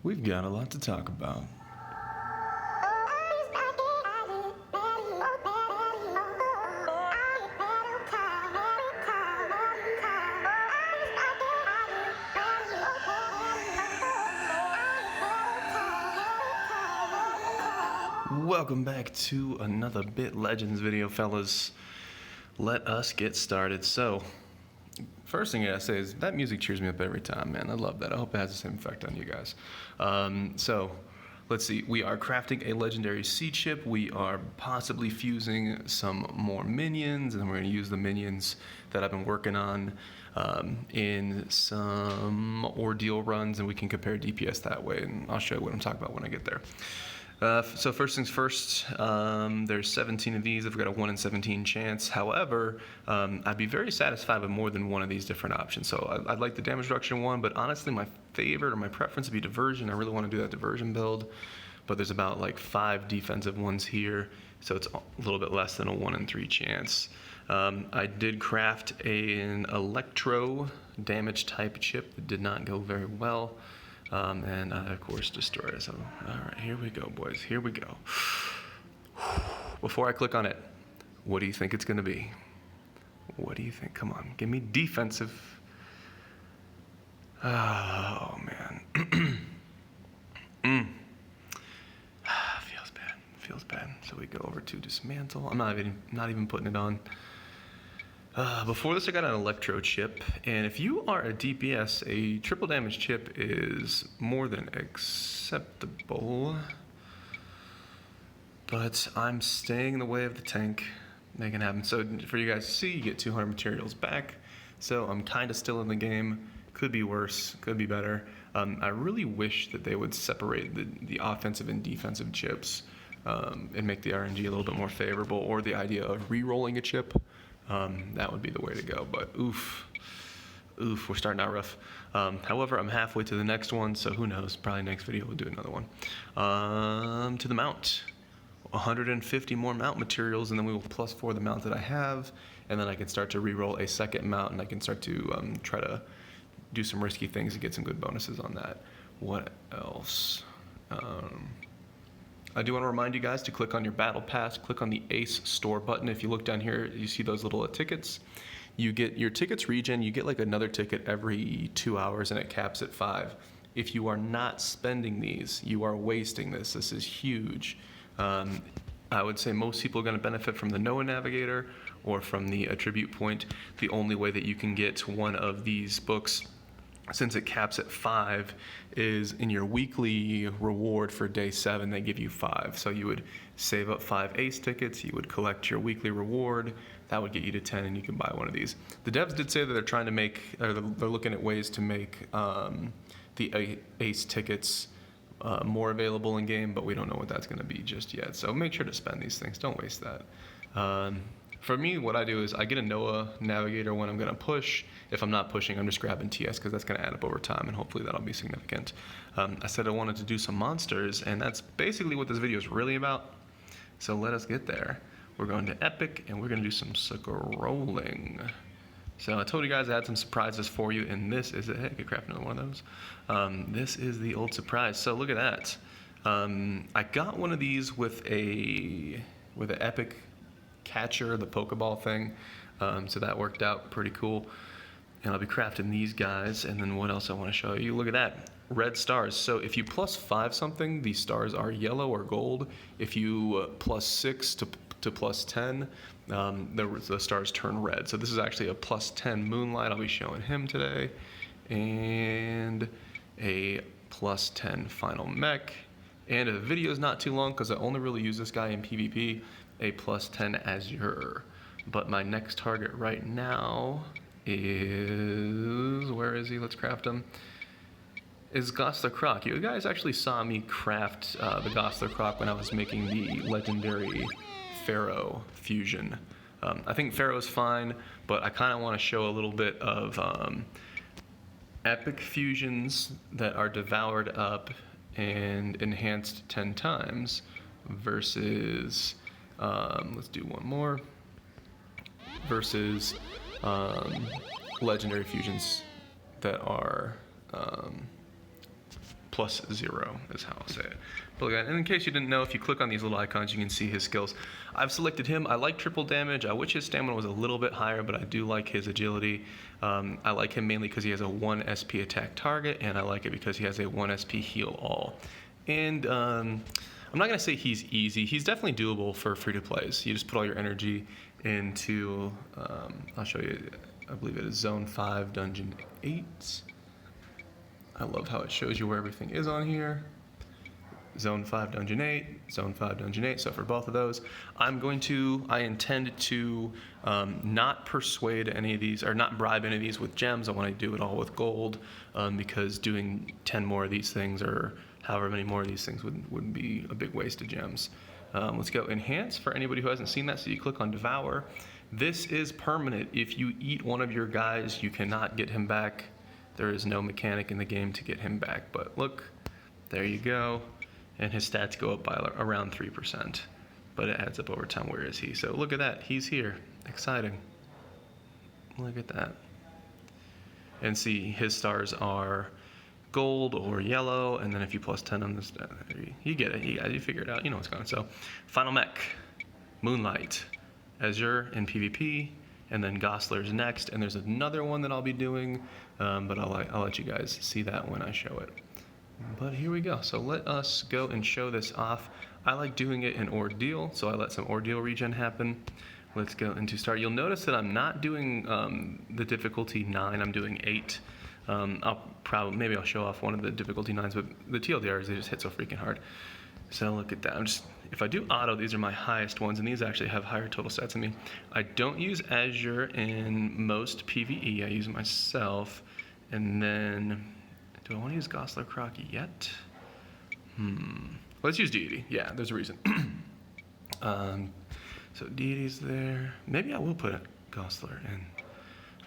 We've got a lot to talk about. Welcome back to another Bit Legends video, fellas. Let us get started. So, first thing I gotta say is that music cheers me up every time, man. I love that. I hope it has the same effect on you guys. So, let's see. We are crafting a legendary C chip. We are possibly fusing some more minions, and then we're gonna use the minions that I've been working on in some ordeal runs, and we can compare DPS that way. And I'll show you what I'm talking about when I get there. So first things first, there's 17 of these. I've got a 1 in 17 chance. However, I'd be very satisfied with more than one of these different options. So I'd like the damage reduction one, but honestly my favorite or my preference would be diversion. I really want to do that diversion build, but there's about like 5 defensive ones here, so it's a little bit less than a 1 in 3 chance. I did craft an electro damage type chip that did not go very well. And I, of course, destroyed it. So, all right, here we go, boys. Here we go. Before I click on it, what do you think it's going to be? What do you think? Come on, give me defensive. Oh, man. Feels bad. Feels bad. So we go over to dismantle. I'm not even putting it on. Before this, I got an electro chip, and if you are a DPS, a triple damage chip is more than acceptable. But I'm staying in the way of the tank, making it happen. So for you guys to see, you get 200 materials back. So I'm kind of still in the game. Could be worse, could be better. I really wish that they would separate the offensive and defensive chips and make the RNG a little bit more favorable, or the idea of re-rolling a chip. That would be the way to go, but oof, we're starting out rough. However, I'm halfway to the next one, so who knows, probably next video we'll do another one. To the mount, 150 more mount materials, and then we will +4 the mount that I have, and then I can start to re-roll a second mount, and I can start to try to do some risky things and get some good bonuses on that. What else? I do want to remind you guys to click on your battle pass, click on the Ace store button. If you look down here, you see those little tickets. You get your tickets regen, you get like another ticket every 2 hours, and it caps at 5. If you are not spending these, you are wasting this. This is huge. I would say most people are going to benefit from the Noah Navigator or from the attribute point. The only way that you can get one of these books, since it caps at 5, is in your weekly reward for day 7, they give you 5. So you would save up 5 Ace tickets, you would collect your weekly reward, that would get you to 10, and you can buy one of these. The devs did say that they're trying to make, or they're looking at ways to make the Ace tickets more available in game, but we don't know what that's going to be just yet. So make sure to spend these things, don't waste that. For me, what I do is I get a Noah Navigator when I'm going to push. If I'm not pushing, I'm just grabbing TS because that's going to add up over time, and hopefully that'll be significant. I said I wanted to do some monsters, and that's basically what this video is really about. So let us get there. We're going to Epic, and we're going to do some scrolling. So I told you guys I had some surprises for you, and this is it. Hey, I could craft another one of those. This is the old surprise. So look at that. I got one of these with an Epic catcher, the Pokeball thing, so that worked out pretty cool. And I'll be crafting these guys, and then what else I want to show you? Look at that, red stars. So if you +5 something, these stars are yellow or gold. If you +6 to +10, the stars turn red. So this is actually a +10 Moonlight. I'll be showing him today, and a +10 Final Mech. And if the video is not too long, because I only really use this guy in PvP, a +10 Azure. But my next target right now is, where is he? Let's craft him. Is Gosler Croc. You guys actually saw me craft the Gosler Croc when I was making the legendary Pharaoh fusion. I think Pharaoh's fine, but I kind of want to show a little bit of epic fusions that are devoured up and enhanced 10 times versus, let's do one more, versus legendary fusions that are +0 is how I'll say it. But look, and in case you didn't know, if you click on these little icons, you can see his skills. I've selected him. I like triple damage. I wish his stamina was a little bit higher, but I do like his agility. I like him mainly because he has a 1 SP attack target, and I like it because he has a 1 SP heal all. And I'm not going to say he's easy. He's definitely doable for free-to-plays. You just put all your energy into, I'll show you, I believe it is Zone 5, Dungeon 8. I love how it shows you where everything is on here. Zone 5, Dungeon 8, Zone 5, Dungeon 8. So for both of those, I intend to not persuade any of these, or not bribe any of these with gems. I want to do it all with gold, because doing 10 more of these things, or however many more of these things, would be a big waste of gems. Let's go Enhance for anybody who hasn't seen that. So you click on Devour. This is permanent. If you eat one of your guys, you cannot get him back. There is no mechanic in the game to get him back. But look, there you go. And his stats go up by around 3%. But it adds up over time. Where is he? So look at that. He's here. Exciting. Look at that. And see, his stars are gold or yellow. And then if you plus 10 on this, you get it. You figure it out. You know what's going on. So Final Mech, Moonlight, Azure in PvP. And then Gosler's next, and there's another one that I'll be doing, but I'll let you guys see that when I show it. But here we go. So let us go and show this off. I like doing it in Ordeal, so I let some Ordeal regen happen. Let's go into start. You'll notice that I'm not doing the difficulty 9. I'm doing 8. Maybe I'll show off one of the difficulty 9s, but the TLDRs, they just hit so freaking hard. So look at that. If I do auto, these are my highest ones, and these actually have higher total stats than me. I don't use Azure in most PvE. I use it myself. And then, do I want to use Gosler Croc yet? Let's use Deity. Yeah, there's a reason. So Deity's there. Maybe I will put a Gosler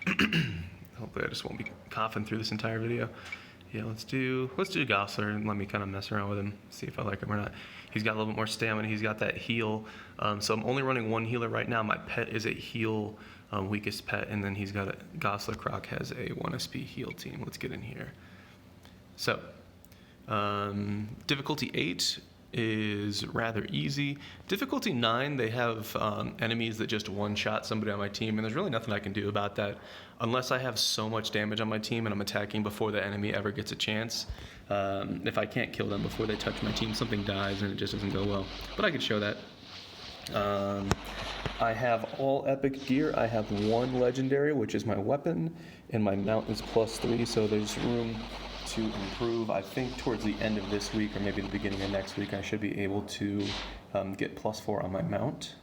in. Hopefully I just won't be coughing through this entire video. Yeah, let's do Gosler and let me kind of mess around with him, see if I like him or not. He's got a little bit more stamina. He's got that heal. So I'm only running one healer right now. My pet is a heal weakest pet, and then he's got Gosler Croc has a 1 SP heal team. Let's get in here. So difficulty 8 is rather easy. Difficulty 9, they have enemies that just one-shot somebody on my team, and there's really nothing I can do about that unless I have so much damage on my team and I'm attacking before the enemy ever gets a chance. If I can't kill them before they touch my team, something dies and it just doesn't go well. But I could show that. I have all epic gear. I have 1 legendary, which is my weapon, and my mount is +3, so there's room to improve. I think towards the end of this week or maybe the beginning of next week I should be able to get +4 on my mount,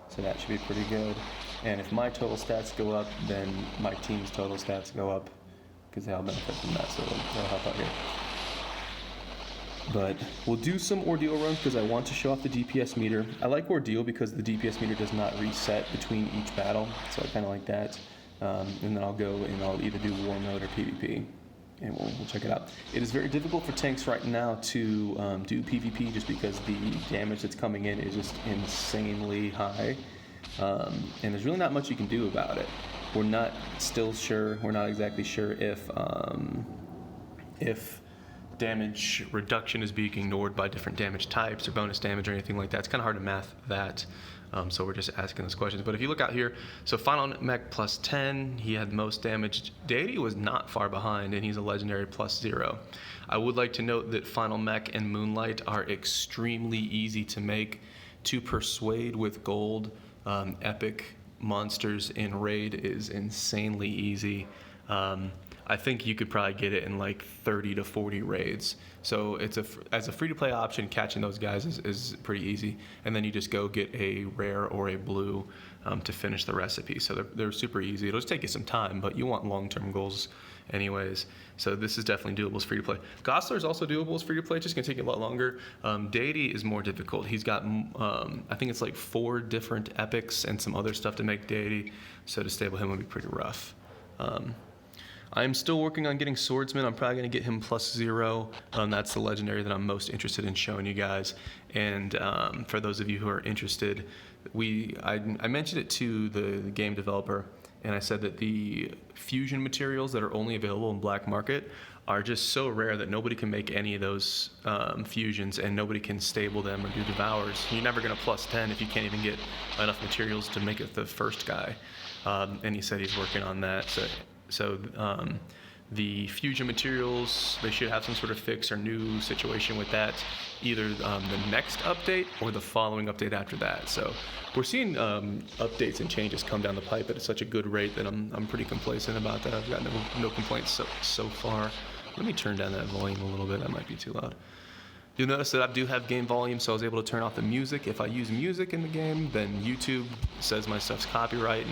so that should be pretty good. And if my total stats go up, then my team's total stats go up because they all benefit from that, so that'll help out here. But we'll do some Ordeal runs because I want to show off the DPS meter. I like Ordeal because the DPS meter does not reset between each battle, so I kind of like that. And then I'll go and I'll either do War Mode or PvP. And we'll check it out. It is very difficult for tanks right now to do PvP just because the damage that's coming in is just insanely high. And there's really not much you can do about it. We're not exactly sure if damage reduction is being ignored by different damage types or bonus damage or anything like that. It's kind of hard to math that. So we're just asking those questions. But if you look out here, so Final Mech +10, he had the most damage. Deity was not far behind, and he's a legendary +0. I would like to note that Final Mech and Moonlight are extremely easy to make. To persuade with gold, epic monsters in raid is insanely easy. I think you could probably get it in like 30 to 40 raids. So as a free-to-play option, catching those guys is pretty easy. And then you just go get a rare or a blue to finish the recipe. So they're super easy. It'll just take you some time, but you want long-term goals anyways. So this is definitely doable as free-to-play. Gosler is also doable as free-to-play. It's just going to take you a lot longer. Deity is more difficult. He's got, I think it's like 4 different epics and some other stuff to make Deity. So to stable him would be pretty rough. I'm still working on getting Swordsman. I'm probably going to get him +0. That's the legendary that I'm most interested in showing you guys. And for those of you who are interested, I mentioned it to the game developer, and I said that the fusion materials that are only available in black market are just so rare that nobody can make any of those fusions, and nobody can stable them or do devours. You're never going to plus 10 if you can't even get enough materials to make it the first guy. And he said he's working on that. So the fusion materials, they should have some sort of fix or new situation with that, either the next update or the following update after that. So we're seeing updates and changes come down the pipe at such a good rate that I'm pretty complacent about that. I've got no complaints so far. Let me turn down that volume a little bit. That might be too loud. You'll notice that I do have game volume, so I was able to turn off the music. If I use music in the game, then YouTube says my stuff's copyright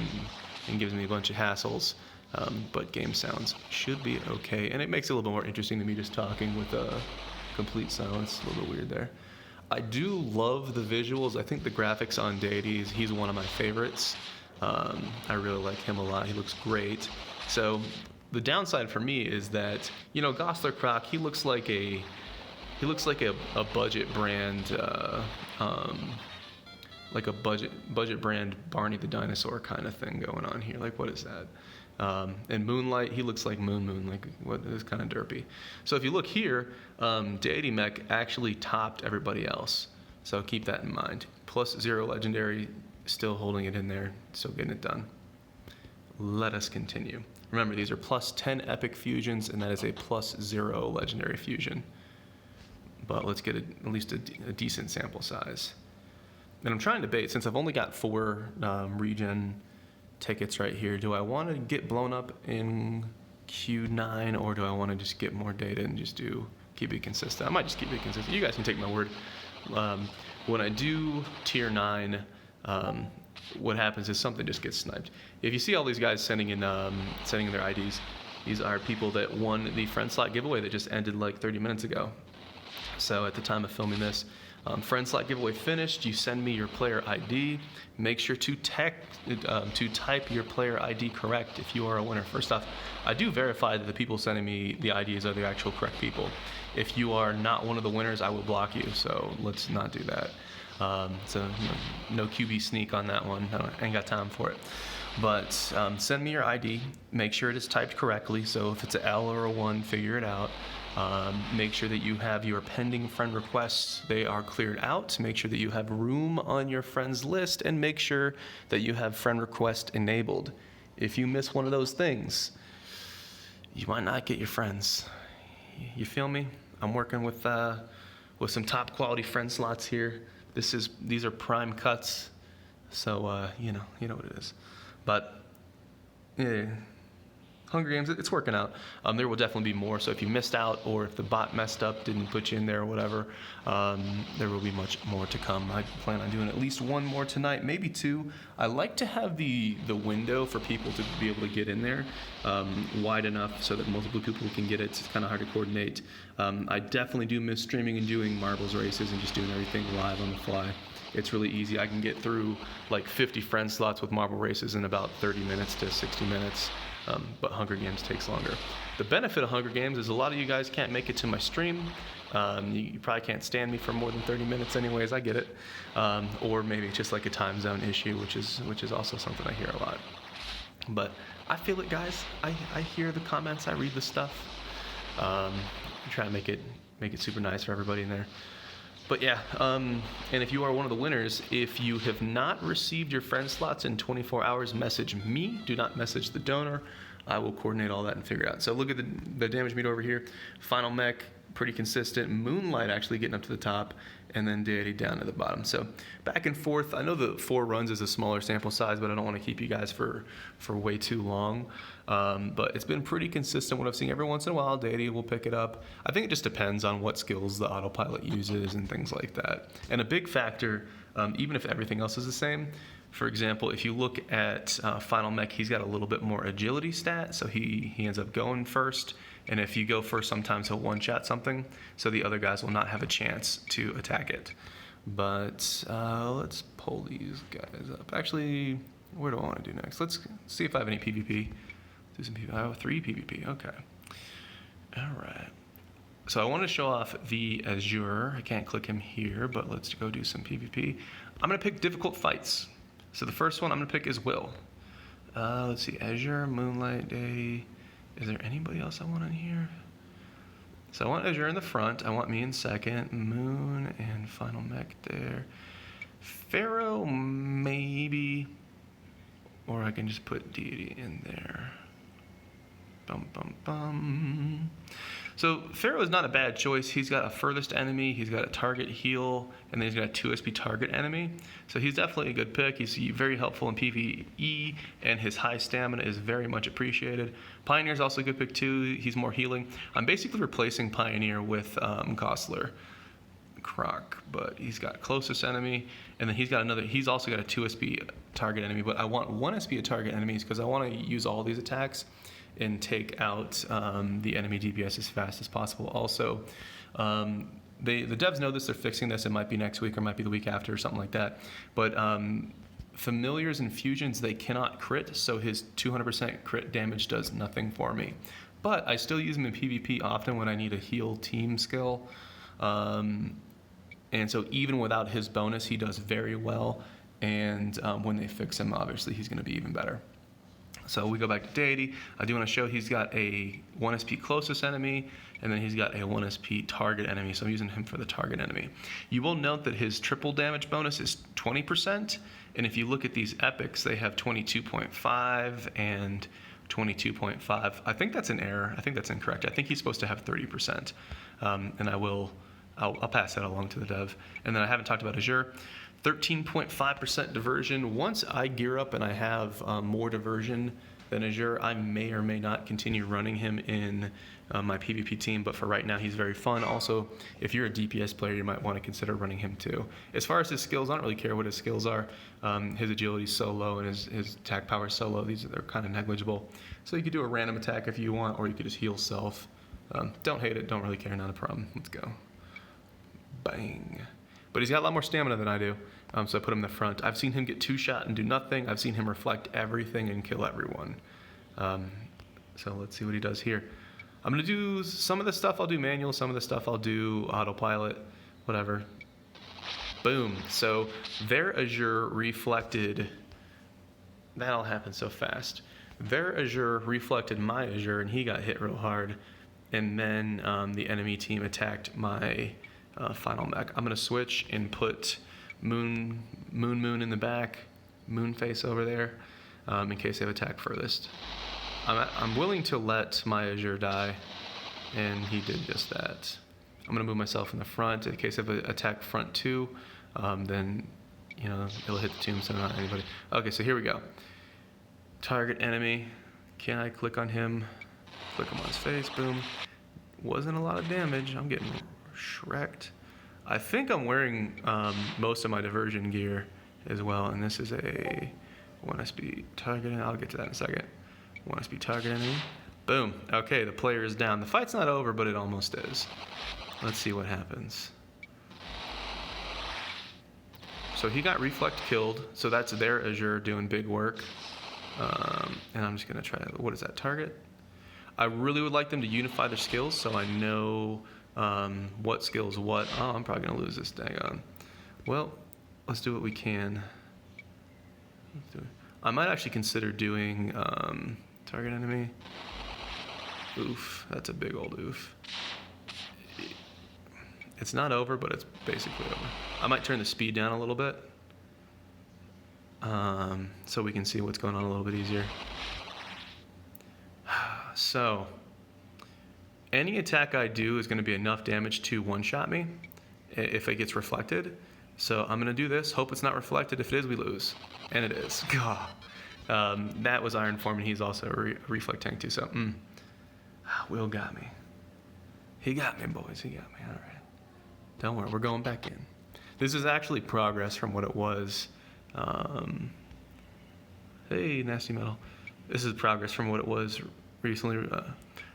and gives me a bunch of hassles. But game sounds should be okay, and it makes it a little bit more interesting than me just talking with complete silence. A little bit weird there. I do love the visuals. I think the graphics on Deity, he's one of my favorites. I really like him a lot. He looks great. So the downside for me is that, you know, Gosler Croc, he looks like a budget brand, like a budget brand Barney the dinosaur kind of thing going on here. Like, what is that? And Moonlight, he looks like Moon, like what is kind of derpy. So if you look here, Deity Mech actually topped everybody else. So keep that in mind. Plus 0 legendary, still holding it in there, still getting it done. Let us continue. Remember, these are plus 10 epic fusions, and that is a plus 0 legendary fusion. But let's get at least a decent sample size. And I'm trying to debate, since I've only got 4 regen tickets right here, do I want to get blown up in Q9, or do I want to just get more data and just keep it consistent? I might just keep it consistent. You guys can take my word. When I do tier 9, what happens is something just gets sniped. If you see all these guys sending in their IDs, these are people that won the friend slot giveaway that just ended like 30 minutes ago. So at the time of filming this, friend slot giveaway finished. You send me your player ID. Make sure to type your player ID correct if you are a winner. First off, I do verify that the people sending me the IDs are the actual correct people. If you are not one of the winners, I will block you. So let's not do that. So no QB sneak on that one. I ain't got time for it. But send me your ID. Make sure it is typed correctly. So if it's an L or a 1, figure it out. Make sure that you have your pending friend requests. They are cleared out. Make sure that you have room on your friends list, and make sure that you have friend request enabled. If you miss one of those things, you might not get your friends. You feel me? I'm working with some top quality friend slots here. These are prime cuts, so you know what it is. But yeah. Hunger Games, it's working out. There will definitely be more, so if you missed out, or if the bot messed up, didn't put you in there or whatever, there will be much more to come. I plan on doing at least 1 more tonight, maybe 2. I like to have the window for people to be able to get in there wide enough so that multiple people can get it. It's kind of hard to coordinate. I definitely do miss streaming and doing marbles races and just doing everything live on the fly. It's really easy. I can get through like 50 friend slots with marble races in about 30 minutes to 60 minutes. But Hunger Games takes longer. The benefit of Hunger Games is a lot of you guys can't make it to my stream. You probably can't stand me for more than 30 minutes anyways, I get it. Or maybe it's just like a time zone issue, which is also something I hear a lot. But I feel it, guys. I hear the comments, I read the stuff. I try to make it super nice for everybody in there. But yeah, and if you are one of the winners, if you have not received your friend slots in 24 hours, message me. Do not message the donor. I will coordinate all that and figure it out. So look at the damage meter over here. Final Mech, pretty consistent. Moonlight actually getting up to the top, and then Deity down to the bottom. So back and forth. I know the 4 runs is a smaller sample size, but I don't want to keep you guys for way too long. But it's been pretty consistent. What I've seen every once in a while, Deity will pick it up. I think it just depends on what skills the autopilot uses and things like that. And a big factor, even if everything else is the same, for example, if you look at Final Mech, he's got a little bit more agility stat, so he ends up going first. And if you go first, sometimes he'll one-shot something, so the other guys will not have a chance to attack it. But let's pull these guys up. Actually, where do I want to do next? Let's see if I have any PvP. Do some PvP. I have 3 PvP. Okay. All right. So I want to show off the Azure. I can't click him here, but let's go do some PvP. I'm going to pick difficult fights. So the first one I'm going to pick is Will. Let's see. Azure, Moonlight, Day. Is there anybody else I want in here? So I want Azure in the front. I want me in second. Moon and final mech there. Pharaoh maybe, or I can just put Deity in there. Bum, bum, bum. So Pharaoh is not a bad choice. He's got a furthest enemy, he's got a target heal, and then he's got a 2 SP target enemy. So he's definitely a good pick. He's very helpful in PvE, and his high stamina is very much appreciated. Pioneer's also a good pick too. He's more healing. I'm basically replacing Pioneer with Gosler. Croc, but he's got closest enemy, and then he's also got a 2 SP target enemy, but I want 1 SP target enemies because I want to use all these attacks and take out the enemy DPS as fast as possible. Also, the devs know this, they're fixing this. It might be next week or might be the week after or something like that, but familiars and fusions, they cannot crit, so his 200% crit damage does nothing for me, but I still use him in PvP often when I need a heal team skill. And so even without his bonus, he does very well. And when they fix him, obviously, he's going to be even better. So we go back to Deity. I do want to show he's got a 1 SP closest enemy, and then he's got a 1 SP target enemy. So I'm using him for the target enemy. You will note that his triple damage bonus is 20%. And if you look at these epics, they have 22.5 and 22.5. I think that's an error. I think that's incorrect. I think he's supposed to have 30%. And I'll pass that along to the dev. And then I haven't talked about Azure. 13.5% diversion. Once I gear up and I have more diversion than Azure, I may or may not continue running him in my PvP team, but for right now, he's very fun. Also, if you're a DPS player, you might want to consider running him too. As far as his skills, I don't really care what his skills are. His agility is so low and his attack power is so low, they're kind of negligible. So you could do a random attack if you want, or you could just heal self. Don't hate it, don't really care, not a problem. Let's go. Bang. But he's got a lot more stamina than I do, so I put him in the front. I've seen him get 2-shot and do nothing. I've seen him reflect everything and kill everyone. So let's see what he does here. I'm going to do some of the stuff I'll do manual, some of the stuff I'll do autopilot, whatever. Boom. So their Azure reflected. That all happened so fast. Their Azure reflected my Azure, and he got hit real hard. And then the enemy team attacked my final mech. I'm going to switch and put Moon in the back, Moon face over there, in case they have attack furthest. I'm willing to let my Azure die, and he did just that. I'm going to move myself in the front in case I have attack front too. Then, it'll hit the tombstone, not anybody. Okay, so here we go. Target enemy. Can I click on him? Click him on his face. Boom. Wasn't a lot of damage. I'm getting shreked. I think I'm wearing most of my diversion gear as well, and this is a 1 SP target. I'll get to that in a second. 1 SP target enemy. Boom. Okay, the player is down. The fight's not over, but it almost is. Let's see what happens. So he got reflect killed, so that's their Azure doing big work. And I'm just going to try, what is that, target? I really would like them to unify their skills so I know what skills what. Oh, I'm probably going to lose this, daggone. Well, let's do what we can. I might actually consider doing target enemy. Oof, that's a big old oof. It's not over, but it's basically over. I might turn the speed down a little bit so we can see what's going on a little bit easier. So, any attack I do is going to be enough damage to one-shot me if it gets reflected. So I'm going to do this, hope it's not reflected. If it is, we lose. And it is. God. That was Iron Form, and he's also a reflect tank too, so Will got me. He got me, boys. He got me. All right. Don't worry, we're going back in. This is actually progress from what it was. Hey, Nasty Metal. This is progress from what it was recently.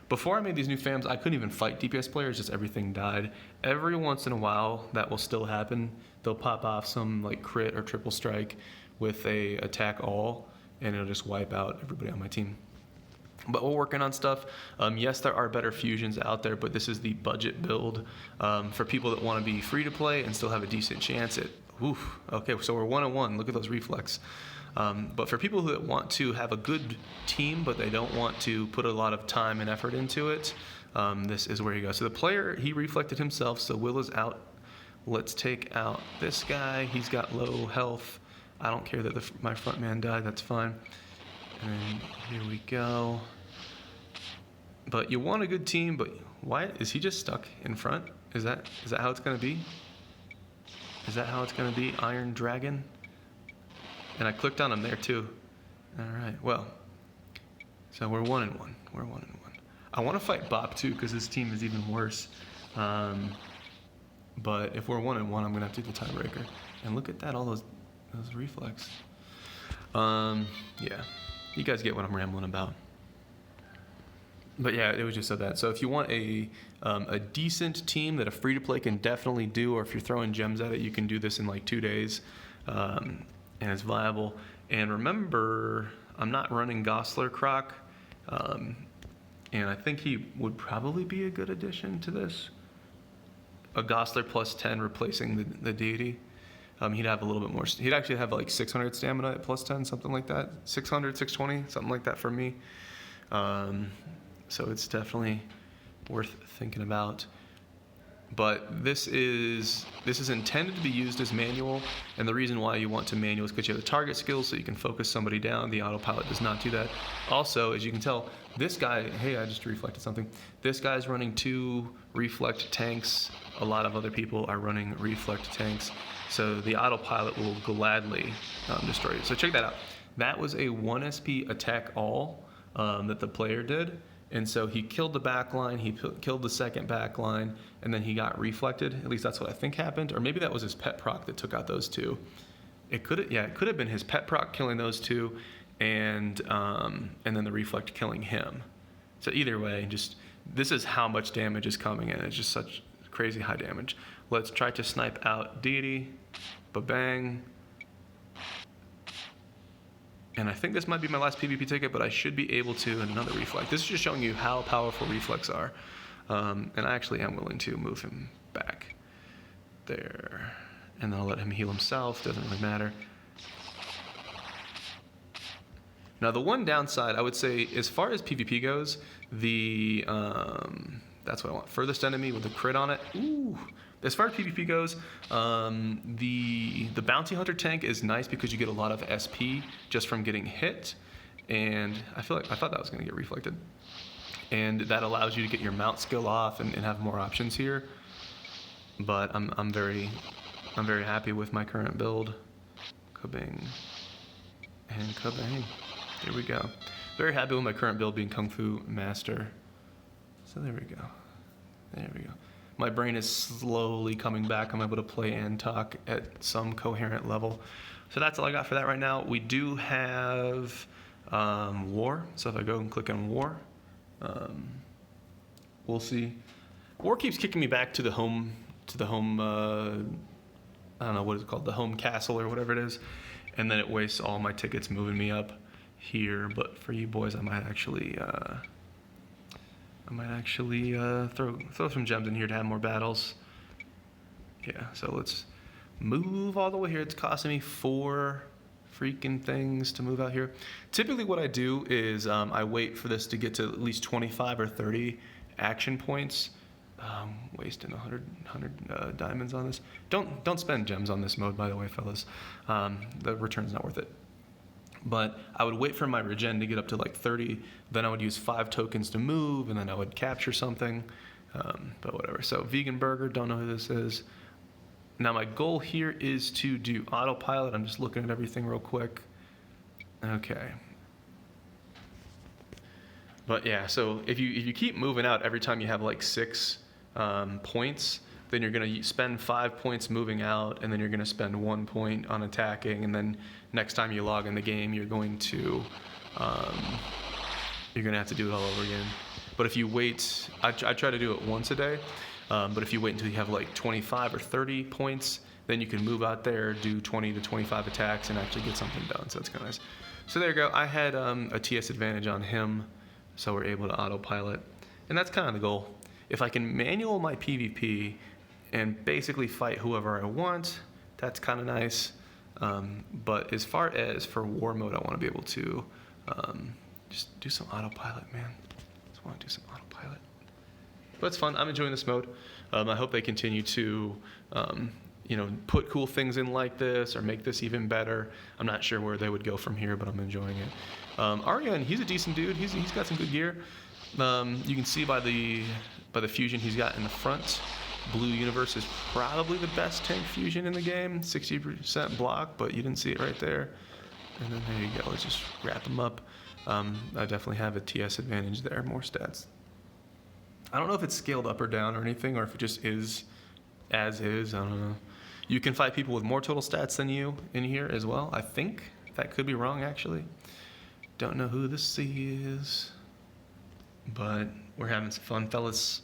Before I made these new fams, I couldn't even fight DPS players, just everything died. Every once in a while, that will still happen. They'll pop off some like crit or triple strike with a attack all, and it'll just wipe out everybody on my team. But we're working on stuff. Yes, there are better fusions out there, but this is the budget build for people that want to be free to play and still have a decent chance at. Oof. Okay, so we're 1-1. Look at those reflex. But for people who want to have a good team, but they don't want to put a lot of time and effort into it, this is where he goes. So the player, he reflected himself, so Will is out. Let's take out this guy. He's got low health. I don't care that my front man died. That's fine. And here we go. But you want a good team, but why is he just stuck in front? Is that how it's going to be? Is that how it's going to be? Iron Dragon? And I clicked on him there too. All right, well, so we're 1-1. We're 1-1. I want to fight Bop too because his team is even worse. But if we're 1-1, I'm going to have to do the tiebreaker. And look at that, all those reflex. Yeah, you guys get what I'm rambling about. But yeah, it was just so that. So if you want a decent team that a free-to-play can definitely do, or if you're throwing gems at it, you can do this in like 2 days, and it's viable. And remember, I'm not running Gosler Croc, and I think he would probably be a good addition to this. A Gosler plus 10 replacing the deity. He'd have a little bit more. He'd actually have like 600 stamina at plus 10, something like that. 600, 620, something like that for me. So it's definitely worth thinking about. But this is intended to be used as manual, and the reason why you want to manual is because you have the target skills, so you can focus somebody down. The autopilot does not do that. Also, as you can tell, this guy, hey, I just reflected something. This guy's running 2 reflect tanks. A lot of other people are running reflect tanks, so the autopilot will gladly destroy you. So check that out. That was a 1 SP attack all that the player did. And so he killed the back line, he killed the second back line, and then he got reflected. At least that's what I think happened. Or maybe that was his pet proc that took out those 2. It could have been his pet proc killing those 2, and then the reflect killing him. So either way, just this is how much damage is coming in. It's just such crazy high damage. Let's try to snipe out deity. Ba-bang. And I think this might be my last PvP ticket, but I should be able to, and another reflect. This is just showing you how powerful reflex are. And I actually am willing to move him back there. And then I'll let him heal himself, doesn't really matter. Now the one downside, I would say, as far as PvP goes, that's what I want. Furthest enemy with a crit on it. Ooh. As far as PvP goes, the Bounty Hunter tank is nice because you get a lot of SP just from getting hit, and I thought that was going to get reflected, and that allows you to get your mount skill off and have more options here. But I'm very happy with my current build. Kabang and kabang. There we go. Very happy with my current build being Kung Fu Master. So there we go. There we go. My brain is slowly coming back. I'm able to play and talk at some coherent level. So that's all I got for that right now. We do have War. So if I go and click on War, we'll see. War keeps kicking me back to the home, I don't know what it's called, the home castle or whatever it is. And then it wastes all my tickets moving me up here. But for you boys, I might actually throw some gems in here to have more battles. Yeah, so let's move all the way here. It's costing me 4 freaking things to move out here. Typically what I do is I wait for this to get to at least 25 or 30 action points. Wasting 100 diamonds on this. Don't spend gems on this mode, by the way, fellas. The return's not worth it. But I would wait for my regen to get up to like 30, then I would use 5 tokens to move, and then I would capture something, but whatever. So Vegan Burger, don't know who this is. Now my goal here is to do autopilot. I'm just looking at everything real quick. Okay. But yeah, so if you keep moving out every time you have like 6 points, then you're going to spend 5 points moving out, and then you're going to spend 1 point on attacking, and then next time you log in the game, you're going to have to do it all over again. But if you wait, I try to do it once a day, but if you wait until you have like 25 or 30 points, then you can move out there, do 20 to 25 attacks, and actually get something done. So that's kind of nice. So there you go. I had a TS advantage on him, so we're able to autopilot, and that's kind of the goal. If I can manual my PvP and basically fight whoever I want, that's kind of nice. But as far as for war mode, I want to be able to just do some autopilot, man. Just want to do some autopilot. But it's fun. I'm enjoying this mode. I hope they continue to, put cool things in like this or make this even better. I'm not sure where they would go from here, but I'm enjoying it. Aryan, he's a decent dude. He's got some good gear. You can see by the fusion he's got in the front. Blue Universe is probably the best tank fusion in the game. 60% block, but you didn't see it right there. And then there you go. Let's just wrap them up. I definitely have a TS advantage there. More stats. I don't know if it's scaled up or down or anything, or if it just is as is. I don't know. You can fight people with more total stats than you in here as well. I think that could be wrong, actually. Don't know who this is, but we're having some fun, fellas.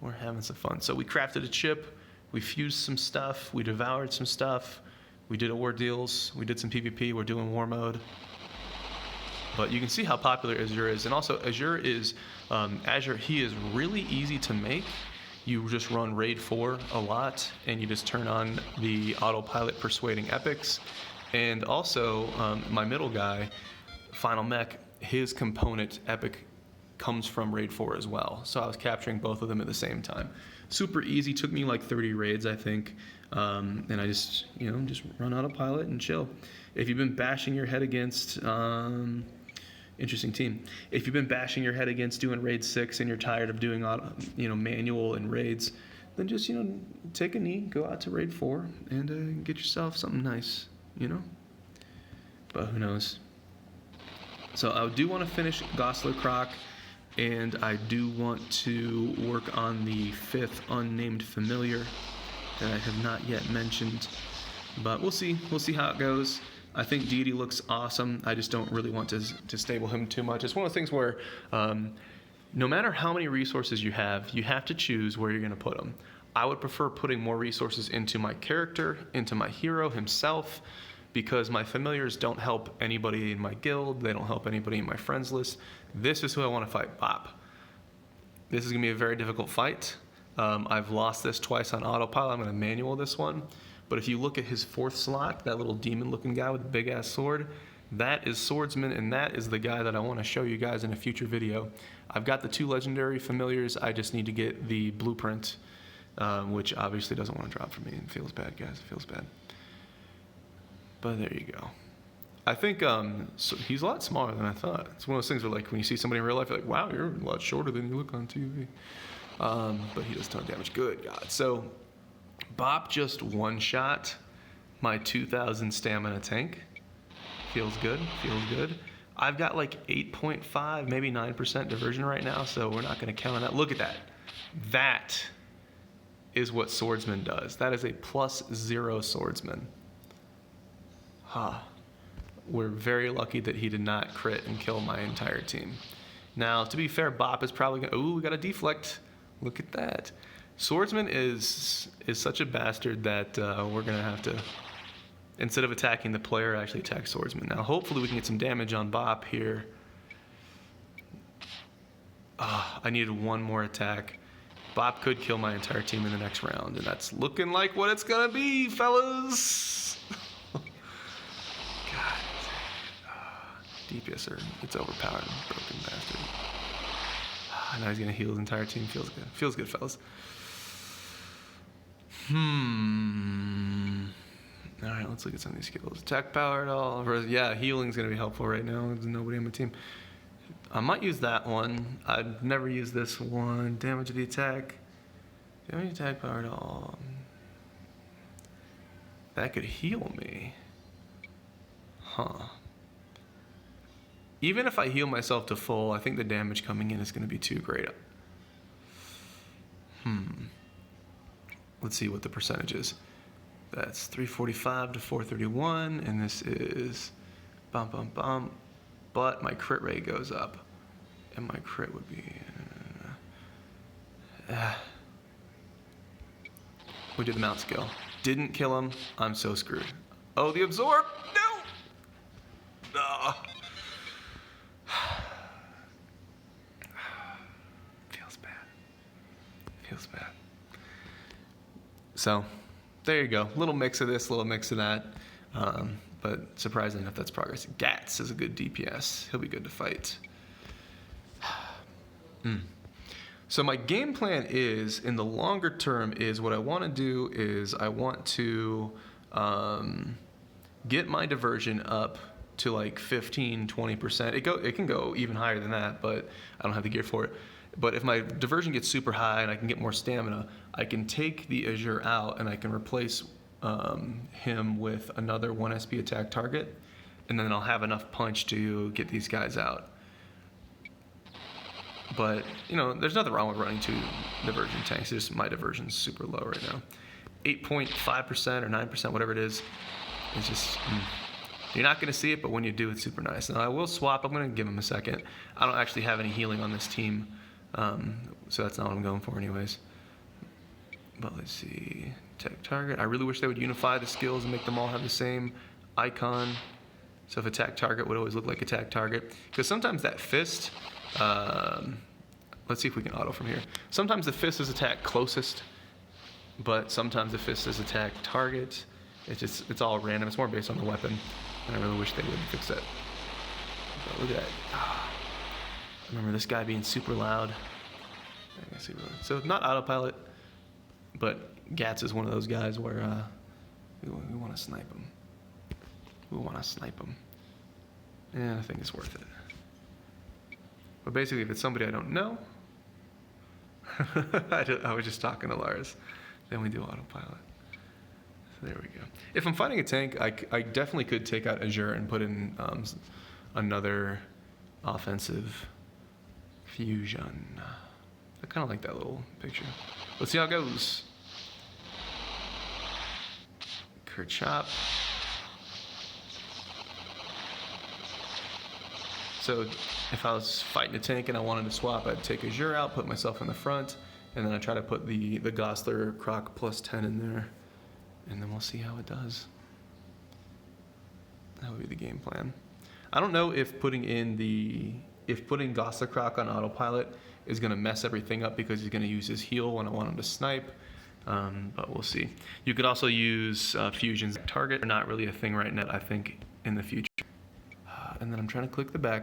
We're having some fun. So we crafted a chip, we fused some stuff, we devoured some stuff, we did ordeals, we did some PvP, we're doing war mode. But you can see how popular Azure is. And also Azure is, Azure, he is really easy to make. You just run Raid 4 a lot, and you just turn on the autopilot persuading epics. And also, my middle guy, Final Mech, his component epic comes from Raid 4 as well. So I was capturing both of them at the same time. Super easy, took me like 30 raids, I think. And I just run autopilot and chill. If you've been bashing your head against, interesting team. If you've been bashing your head against doing Raid 6 and you're tired of doing, manual and raids, then just, take a knee, go out to Raid 4 and get yourself something nice, But who knows? So I do want to finish Gosler Croc. And I do want to work on the 5th unnamed familiar that I have not yet mentioned. But we'll see. We'll see how it goes. I think Deity looks awesome. I just don't really want to stable him too much. It's one of those things where no matter how many resources you have to choose where you're going to put them. I would prefer putting more resources into my character, into my hero himself, because my familiars don't help anybody in my guild. They don't help anybody in my friends list. This is who I want to fight, Bop. This is going to be a very difficult fight. I've lost this twice on autopilot. I'm going to manual this one. But if you look at his 4th slot, that little demon-looking guy with the big-ass sword, that is Swordsman, and that is the guy that I want to show you guys in a future video. I've got the 2 legendary familiars. I just need to get the blueprint, which obviously doesn't want to drop for me. It feels bad, guys. It feels bad. But there you go. I think so he's a lot smaller than I thought. It's one of those things where, like, when you see somebody in real life, you're like, wow, you're a lot shorter than you look on TV. But he does a ton of damage. Good God. So Bop just one-shot my 2,000 stamina tank. Feels good. Feels good. I've got like 8.5, maybe 9% diversion right now, so we're not going to count on that. Look at that. That is what Swordsman does. That is a +0 Swordsman. We're very lucky that he did not crit and kill my entire team. Now, to be fair, Bop is probably going to... Ooh, we got a deflect. Look at that. Swordsman is such a bastard that we're going to have to, instead of attacking the player, actually attack Swordsman. Now, hopefully we can get some damage on Bop here. I needed one more attack. Bop could kill my entire team in the next round, and that's looking like what it's going to be, fellas. God. DPSer, it's overpowered, broken bastard. Now he's going to heal his entire team. Feels good. Feels good, fellas. All right, let's look at some of these skills. Attack power at all. Yeah, healing's going to be helpful right now. There's nobody on my team. I might use that one. I'd never use this one. Damage to the attack. Damage attack power at all. That could heal me. Even if I heal myself to full, I think the damage coming in is going to be too great. Let's see what the percentage is. That's 345 to 431, and this is bump, bump, bump. But my crit rate goes up, and my crit would be... we did the mount skill. Didn't kill him. I'm so screwed. Oh, the absorb! No! Feels bad. Feels bad. So, there you go. Little mix of this, little mix of that. But surprisingly enough, that's progress. Gats is a good DPS. He'll be good to fight. So my game plan is, in the longer term, is what I want to do is I want to get my diversion up to like 15-20%. It can go even higher than that, but I don't have the gear for it. But if my diversion gets super high and I can get more stamina, I can take the Azure out and I can replace him with another 1 SP attack target, and then I'll have enough punch to get these guys out. But, you know, there's nothing wrong with running 2 diversion tanks. It's just my diversion's super low right now. 8.5% or 9%, whatever it is. It's just, you're not going to see it, but when you do, it's super nice. Now, I will swap. I'm going to give him a second. I don't actually have any healing on this team, so that's not what I'm going for anyways. But let's see. Tech target. I really wish they would unify the skills and make them all have the same icon. So if attack target would always look like attack target. Because sometimes that fist... let's see if we can auto from here. Sometimes the fist is attack closest, but sometimes the fist is attack target. It's all random. It's more based on the weapon, and I really wish they would fix that. But look at that. I remember this guy being super loud. So not autopilot, but Gats is one of those guys where we want to snipe him. We want to snipe him. Yeah, I think it's worth it. But basically, if it's somebody I don't know, I was just talking to Lars, then we do autopilot. So there we go. If I'm fighting a tank, I definitely could take out Azure and put in another offensive fusion. I kind of like that little picture. Let's see how it goes. Kerchop. So if I was fighting a tank and I wanted to swap, I'd take Azure out, put myself in the front, and then I'd try to put the Gosler Croc plus 10 in there, and then we'll see how it does. That would be the game plan. I don't know if putting Gosler Croc on autopilot is going to mess everything up because he's going to use his heal when I want him to snipe, but we'll see. You could also use fusions target. They're not really a thing right now, I think, in the future. And then I'm trying to click the back